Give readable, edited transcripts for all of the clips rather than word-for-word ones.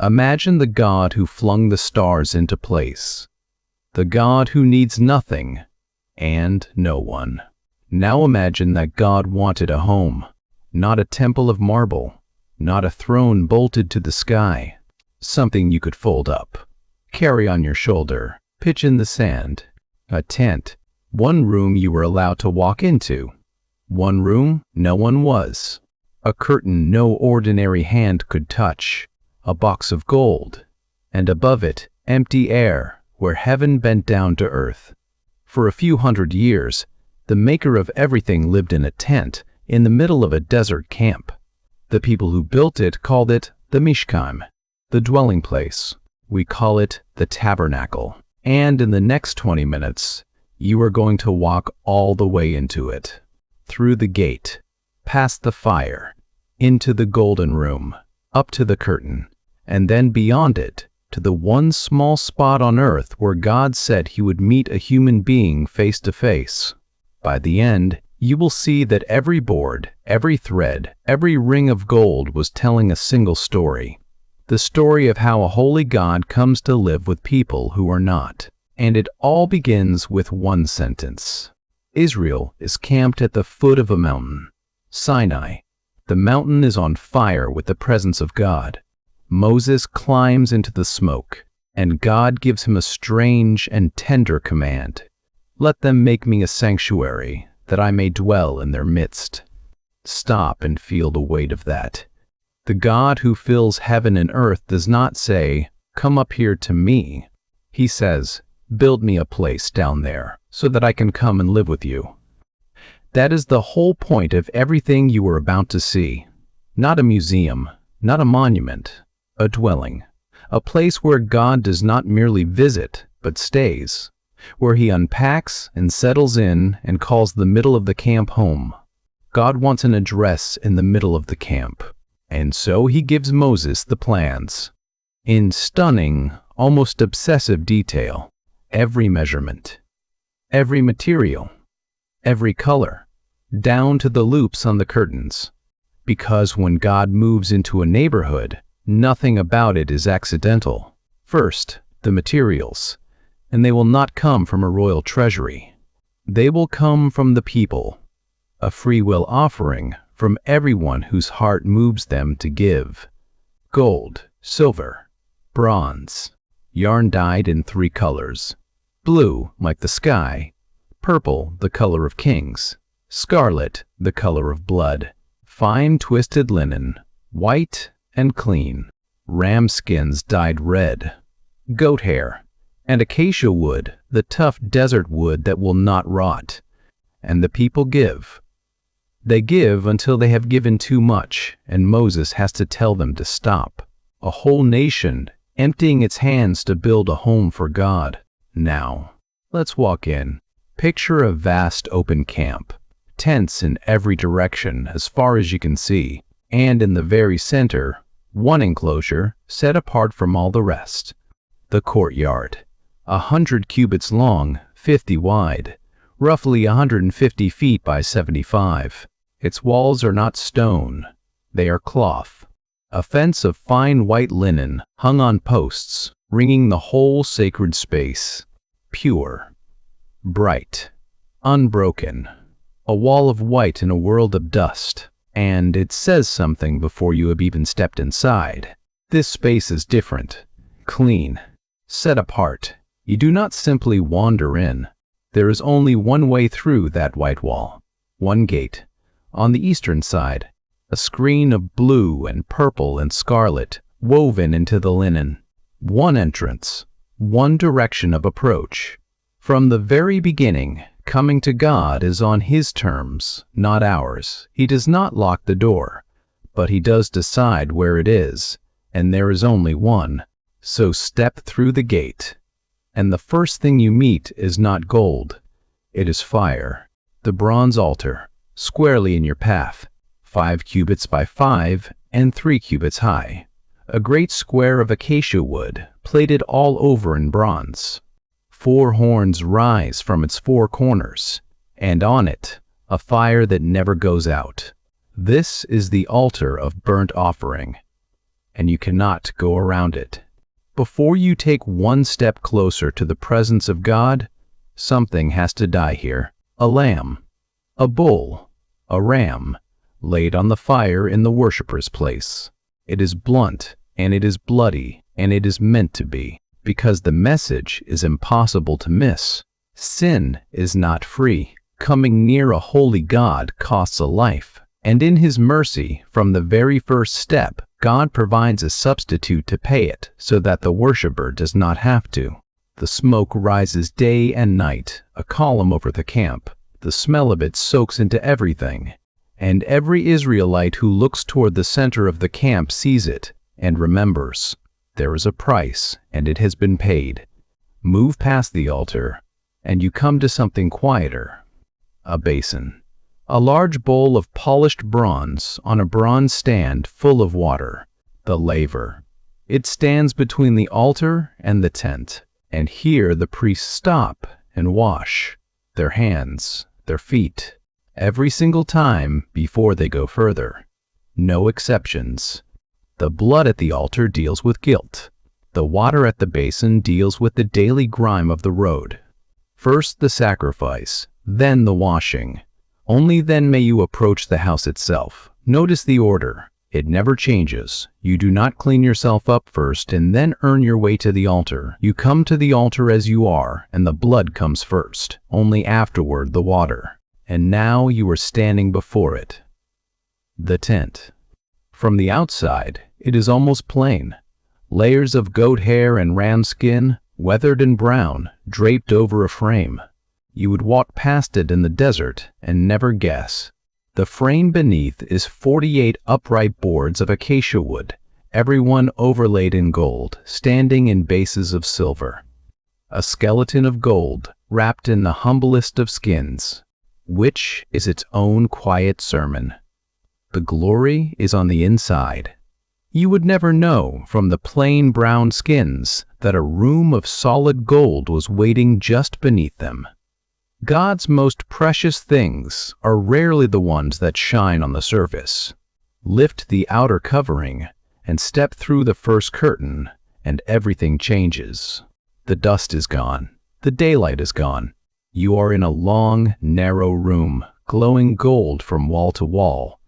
Imagine the God who flung the stars into place, the God who needs nothing and no one. Now imagine that God wanted a home, not a temple of marble, not a throne bolted to the sky, something you could fold up, carry on your shoulder, pitch in the sand, a tent, one room you were allowed to walk into, one room no one was, a curtain no ordinary hand could touch, a box of gold, and above it, empty air where heaven bent down to earth. For a few hundred years, the maker of everything lived in a tent in the middle of a desert camp. The people who built it called it the Mishkan, the dwelling place. We call it the Tabernacle. And in the next 20 minutes, you are going to walk all the way into it. Through the gate, past the fire, into the golden room, up to the curtain, and then beyond it, to the one small spot on earth where God said he would meet a human being face to face. By the end, you will see that every board, every thread, every ring of gold was telling a single story. The story of how a holy God comes to live with people who are not. And it all begins with one sentence. Israel is camped at the foot of a mountain, Sinai. The mountain is on fire with the presence of God. Moses climbs into the smoke, and God gives him a strange and tender command. Let them make me a sanctuary, that I may dwell in their midst. Stop and feel the weight of that. The God who fills heaven and earth does not say, "Come up here to me." He says, "Build me a place down there, so that I can come and live with you." That is the whole point of everything you are about to see. Not a museum, not a monument, a dwelling, a place where God does not merely visit, but stays, where he unpacks and settles in and calls the middle of the camp home. God wants an address in the middle of the camp, and so he gives Moses the plans. In stunning, almost obsessive detail, every measurement, every material, every color, down to the loops on the curtains. Because when God moves into a neighborhood, nothing about it is accidental. First, the materials, and they will not come from a royal treasury. They will come from the people, a free will offering from everyone whose heart moves them to give. Gold, silver, bronze, yarn dyed in 3 colors. Blue, like the sky, purple, the color of kings, scarlet, the color of blood, fine twisted linen, white and clean, ram skins dyed red, goat hair, and acacia wood, the tough desert wood that will not rot. And the people give. They give until they have given too much, and Moses has to tell them to stop. A whole nation emptying its hands to build a home for God. Now, let's walk in. Picture a vast open camp, tents in every direction as far as you can see, and in the very center, one enclosure set apart from all the rest. The courtyard, 100 cubits long, 50 wide, roughly 150 feet by 75. Its walls are not stone, they are cloth. A fence of fine white linen hung on posts, ringing the whole sacred space. Pure, bright, unbroken. A wall of white in a world of dust. And it says something before you have even stepped inside. This space is different, clean, set apart. You do not simply wander in. There is only one way through that white wall, one gate. On the eastern side, a screen of blue and purple and scarlet woven into the linen. One entrance, one direction of approach. From the very beginning, coming to God is on his terms, not ours. He does not lock the door, but he does decide where it is, and there is only one. So step through the gate, and the first thing you meet is not gold. It is fire. The bronze altar, squarely in your path, 5 cubits by 5 and 3 cubits high. A great square of acacia wood, plated all over in bronze. 4 horns rise from its 4 corners, and on it, a fire that never goes out. This is the altar of burnt offering. and you cannot go around it. Before you take one step closer to the presence of God, something has to die here. A lamb, a bull, a ram, laid on the fire in the worshiper's place. It is blunt, and it is bloody, and it is meant to be, because the message is impossible to miss. Sin is not free. Coming near a holy God costs a life. And in His mercy, from the very first step, God provides a substitute to pay it so that the worshiper does not have to. The smoke rises day and night, a column over the camp. The smell of it soaks into everything. And every Israelite who looks toward the center of the camp sees it and remembers. There is a price, and it has been paid. Move past the altar, and you come to something quieter. A basin. A large bowl of polished bronze on a bronze stand full of water. The laver. It stands between the altar and the tent, and here the priests stop and wash their hands, their feet, every single time before they go further. No exceptions. The blood at the altar deals with guilt. The water at the basin deals with the daily grime of the road. First the sacrifice, then the washing. Only then may you approach the house itself. Notice the order. It never changes. You do not clean yourself up first and then earn your way to the altar. You come to the altar as you are, and the blood comes first. Only afterward the water. And now you are standing before it. The tent. From the outside, it is almost plain. Layers of goat hair and ram skin, weathered and brown, draped over a frame. You would walk past it in the desert and never guess. The frame beneath is 48 upright boards of acacia wood, every one overlaid in gold, standing in bases of silver. A skeleton of gold, wrapped in the humblest of skins, which is its own quiet sermon. The glory is on the inside. You would never know from the plain brown skins that a room of solid gold was waiting just beneath them. God's most precious things are rarely the ones that shine on the surface. Lift the outer covering and step through the first curtain, and everything changes. The dust is gone. The daylight is gone. You are in a long, narrow room, glowing gold from wall to wall.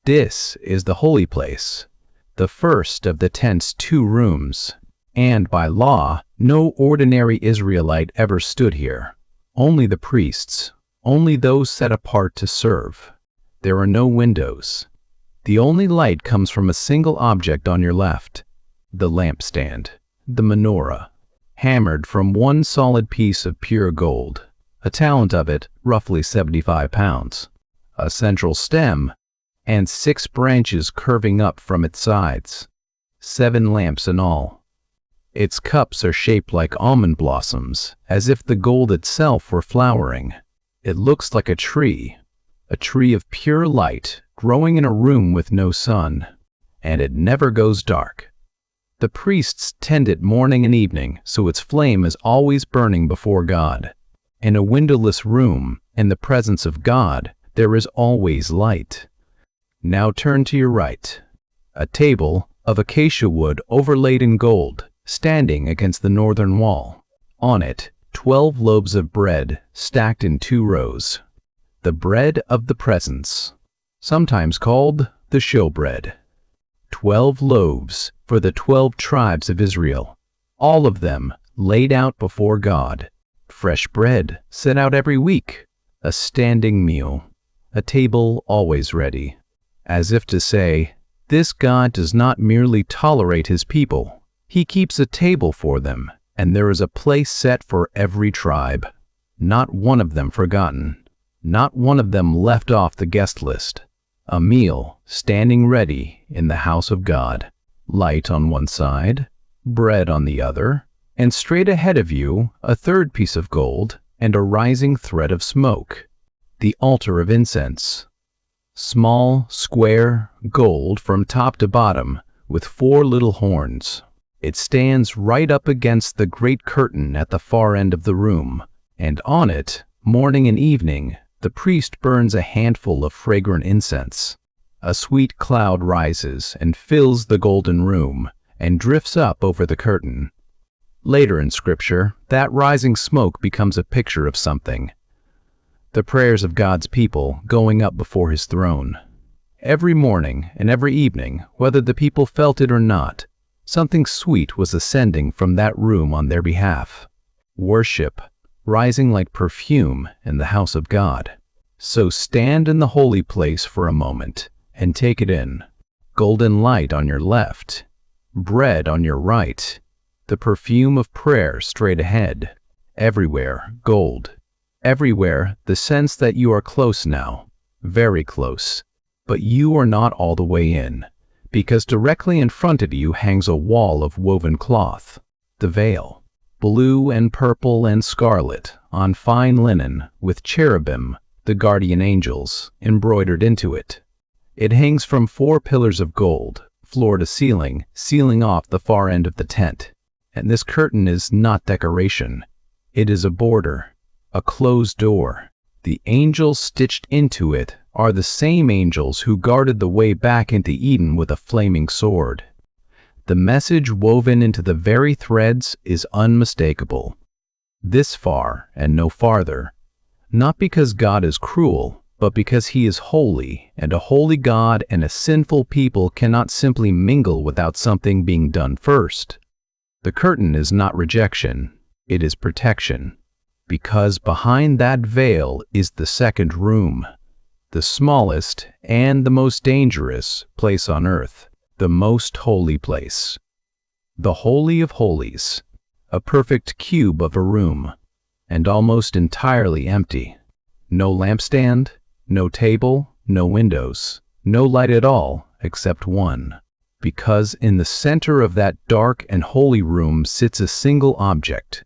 This is the holy place, the first of the tent's 2 rooms, and by law, no ordinary Israelite ever stood here. Only the priests, only those set apart to serve. There are no windows. The only light comes from a single object on your left, the lampstand, the menorah, hammered from one solid piece of pure gold, a talent of it, roughly 75 pounds, a central stem, and 6 branches curving up from its sides, 7 lamps in all. Its cups are shaped like almond blossoms, as if the gold itself were flowering. It looks like a tree of pure light, growing in a room with no sun, and it never goes dark. The priests tend it morning and evening, so its flame is always burning before God. In a windowless room, in the presence of God, there is always light. Now turn to your right. A table of acacia wood overlaid in gold, standing against the northern wall. On it, 12 loaves of bread stacked in 2 rows. The bread of the presence, sometimes called the showbread. 12 loaves for the 12 tribes of Israel, all of them laid out before God. Fresh bread set out every week, a standing meal, a table always ready. As if to say, this God does not merely tolerate His people. He keeps a table for them, and there is a place set for every tribe. Not one of them forgotten. Not one of them left off the guest list. A meal standing ready in the house of God. Light on one side, bread on the other, and straight ahead of you a third piece of gold and a rising thread of smoke. The altar of incense. Small, square, gold from top to bottom, with 4 little horns. It stands right up against the great curtain at the far end of the room, and on it, morning and evening, the priest burns a handful of fragrant incense. A sweet cloud rises and fills the golden room and drifts up over the curtain. Later in Scripture, that rising smoke becomes a picture of something: the prayers of God's people going up before His throne. Every morning and every evening, whether the people felt it or not, something sweet was ascending from that room on their behalf. Worship, rising like perfume in the house of God. So stand in the holy place for a moment and take it in. Golden light on your left, bread on your right, the perfume of prayer straight ahead. Everywhere, gold. Everywhere, the sense that you are close now, very close. But you are not all the way in, because directly in front of you hangs a wall of woven cloth, the veil, blue and purple and scarlet, on fine linen, with cherubim, the guardian angels, embroidered into it. It hangs from 4 pillars of gold, floor to ceiling, sealing off the far end of the tent. And this curtain is not decoration. It is a border, a closed door. The angels stitched into it are the same angels who guarded the way back into Eden with a flaming sword. The message woven into the very threads is unmistakable. This far and no farther. Not because God is cruel, but because He is holy, and a holy God and a sinful people cannot simply mingle without something being done first. The curtain is not rejection, it is protection. Because behind that veil is the second room, the smallest and the most dangerous place on earth, the most holy place. The Holy of Holies, a perfect cube of a room, and almost entirely empty. No lampstand, no table, no windows, no light at all except one. Because in the center of that dark and holy room sits a single object,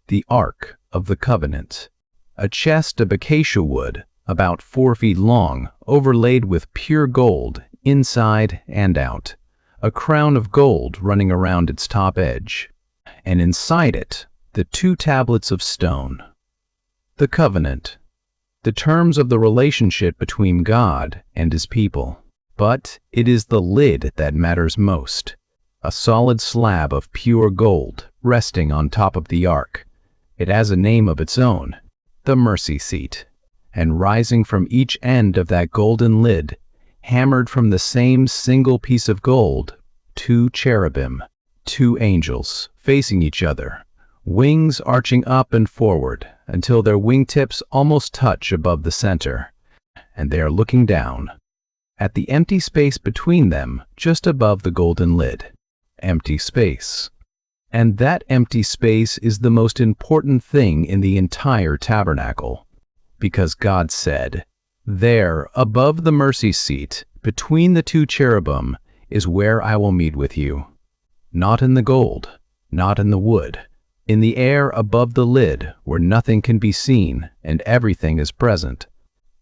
the Ark of the Covenant, a chest of acacia wood about 4 feet long, overlaid with pure gold inside and out, a crown of gold running around its top edge, and inside it the 2 tablets of stone. The covenant, the terms of the relationship between God and His people. But it is the lid that matters most, a solid slab of pure gold resting on top of the ark. It has a name of its own, the mercy seat, and rising from each end of that golden lid, hammered from the same single piece of gold, 2 cherubim, 2 angels facing each other, wings arching up and forward until their wingtips almost touch above the center, and they are looking down at the empty space between them, just above the golden lid. Empty space. And that empty space is the most important thing in the entire tabernacle, because God said, "There, above the mercy seat, between the 2 cherubim, is where I will meet with you." Not in the gold, not in the wood, in the air above the lid, where nothing can be seen and everything is present.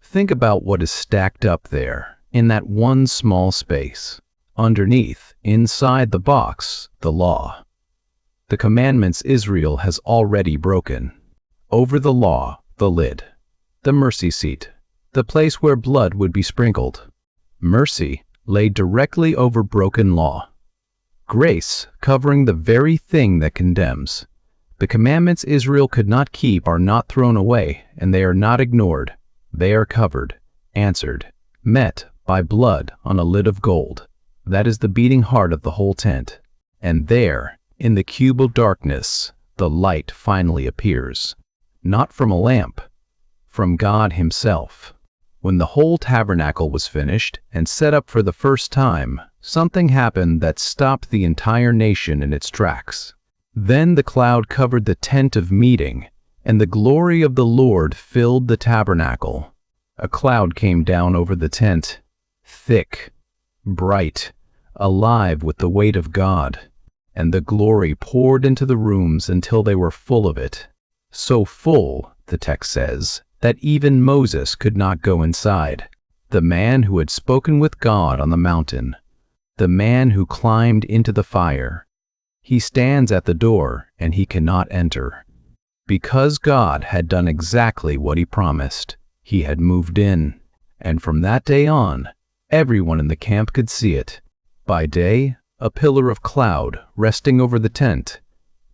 Think about what is stacked up there, in that one small space. Underneath, inside the box, the law. The commandments Israel has already broken. Over the law, the lid. The mercy seat, the place where blood would be sprinkled. Mercy laid directly over broken law. Grace covering the very thing that condemns. The commandments Israel could not keep are not thrown away, and they are not ignored. They are covered, answered, met by blood on a lid of gold. That is the beating heart of the whole tent. And there, in the cube of darkness, the light finally appears. Not from a lamp, from God Himself. When the whole tabernacle was finished and set up for the first time, something happened that stopped the entire nation in its tracks. Then the cloud covered the tent of meeting, and the glory of the Lord filled the tabernacle. A cloud came down over the tent, thick, bright, alive with the weight of God, and the glory poured into the rooms until they were full of it. So full, the text says, that even Moses could not go inside. The man who had spoken with God on the mountain, the man who climbed into the fire. He stands at the door and he cannot enter. Because God had done exactly what He promised, He had moved in, and from that day on, Everyone in the camp could see it. By day, a pillar of cloud resting over the tent.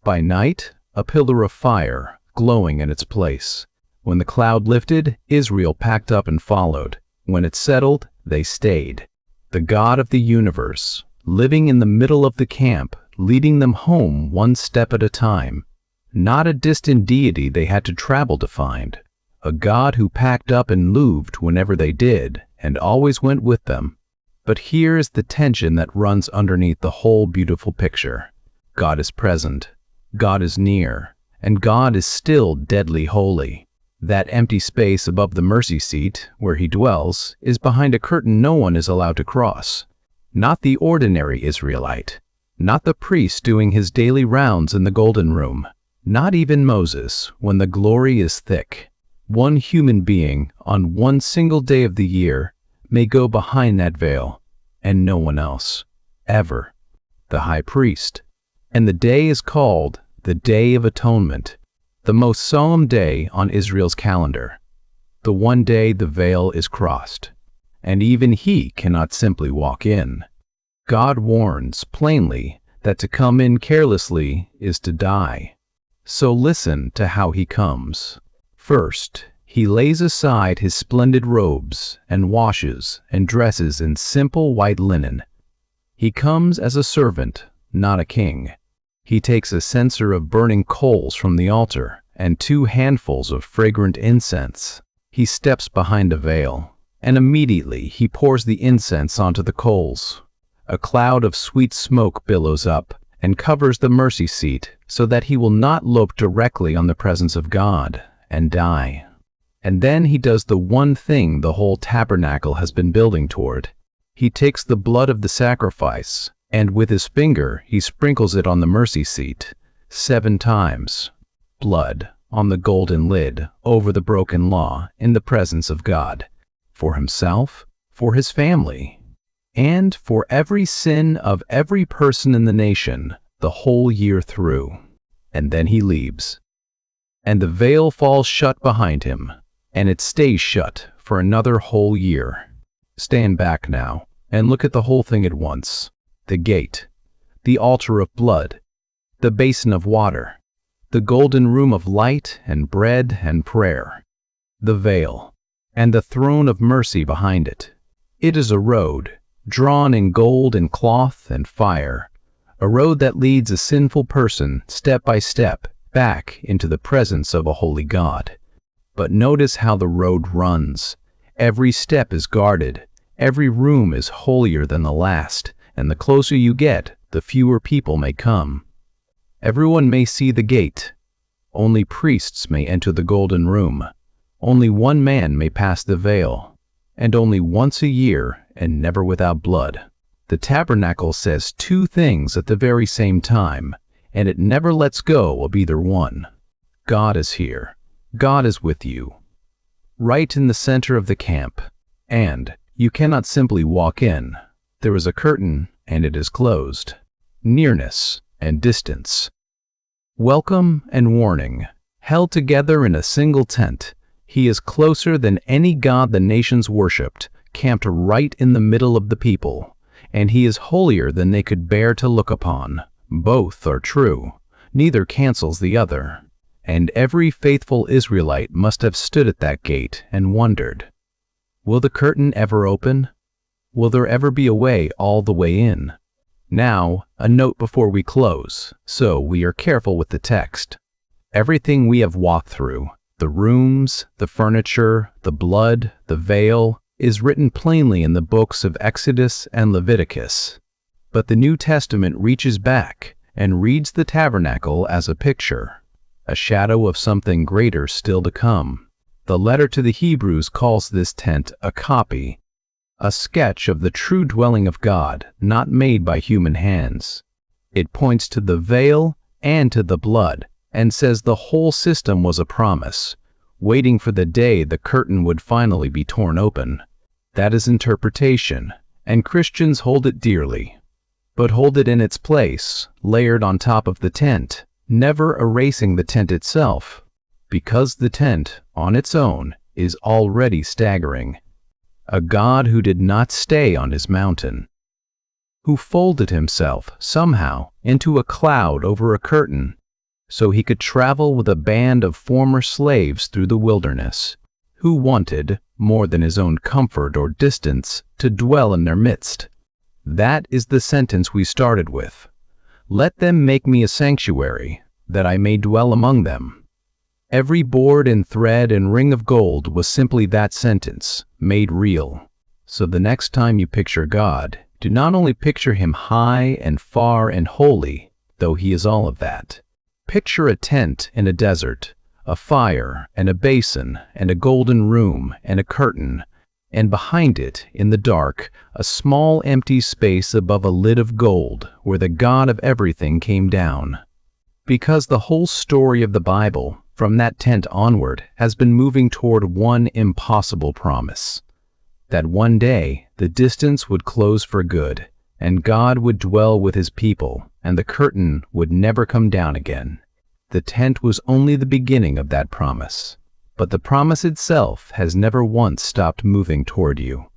By night, a pillar of fire glowing in its place. When the cloud lifted, Israel packed up and followed. When it settled, they stayed. The God of the universe, living in the middle of the camp, leading them home one step at a time. Not a distant deity they had to travel to find. A God who packed up and moved whenever they did, and always went with them. But here is the tension that runs underneath the whole beautiful picture. God is present, God is near, and God is still deadly holy. That empty space above the mercy seat, where he dwells, is behind a curtain no one is allowed to cross. Not the ordinary Israelite, not the priest doing his daily rounds in the golden room, not even Moses, when the glory is thick. One human being, on one single day of the year, may go behind that veil, and no one else, ever. The high priest. And the day is called the Day of Atonement, the most solemn day on Israel's calendar. The one day the veil is crossed, and even he cannot simply walk in. God warns plainly that to come in carelessly is to die. So listen to how he comes. First, he lays aside his splendid robes and washes and dresses in simple white linen. He comes as a servant, not a king. He takes a censer of burning coals from the altar and 2 handfuls of fragrant incense. He steps behind a veil, and immediately he pours the incense onto the coals. A cloud of sweet smoke billows up and covers the mercy seat so that he will not look directly on the presence of God and die. And then he does the one thing the whole tabernacle has been building toward. He takes the blood of the sacrifice, and with his finger he sprinkles it on the mercy seat 7 times. Blood on the golden lid over the broken law in the presence of God. For himself, for his family, and for every sin of every person in the nation the whole year through. And then he leaves. And the veil falls shut behind him, and it stays shut for another whole year. Stand back now and look at the whole thing at once. The gate, the altar of blood, the basin of water, the golden room of light and bread and prayer, the veil, and the throne of mercy behind it. It is a road, drawn in gold and cloth and fire, a road that leads a sinful person step by step back into the presence of a holy God. But notice how the road runs. Every step is guarded, every room is holier than the last, and the closer you get, the fewer people may come. Everyone may see the gate. Only priests may enter the golden room. Only one man may pass the veil, and only once a year and never without blood. The tabernacle says 2 things at the very same time, and it never lets go of either one. God is here. God is with you, right in the center of the camp, and you cannot simply walk in. There is a curtain, and it is closed. Nearness and distance. Welcome and warning, held together in a single tent. He is closer than any god the nations worshipped, camped right in the middle of the people, and he is holier than they could bear to look upon. Both are true. Neither cancels the other. And every faithful Israelite must have stood at that gate and wondered, will the curtain ever open? Will there ever be a way all the way in? Now, a note before we close, so we are careful with the text. Everything we have walked through, the rooms, the furniture, the blood, the veil, is written plainly in the books of Exodus and Leviticus. But the New Testament reaches back and reads the tabernacle as a picture, a shadow of something greater still to come. The letter to the Hebrews calls this tent a copy, a sketch of the true dwelling of God, not made by human hands. It points to the veil and to the blood, and says the whole system was a promise, waiting for the day the curtain would finally be torn open. That is interpretation, and Christians hold it dearly, but hold it in its place, layered on top of the tent, never erasing the tent itself, because the tent, on its own, is already staggering. a God who did not stay on his mountain, who folded himself somehow into a cloud over a curtain so he could travel with a band of former slaves through the wilderness, who wanted, more than his own comfort or distance, to dwell in their midst. That is the sentence we started with. Let them make me a sanctuary, that I may dwell among them. Every board and thread and ring of gold was simply that sentence, made real. So the next time you picture God, do not only picture him high and far and holy, though he is all of that. Picture a tent in a desert, a fire and a basin and a golden room and a curtain, and behind it, in the dark, a small empty space above a lid of gold where the God of everything came down. Because the whole story of the Bible, from that tent onward, has been moving toward one impossible promise. That one day the distance would close for good, and God would dwell with his people, and the curtain would never come down again. The tent was only the beginning of that promise, but the promise itself has never once stopped moving toward you.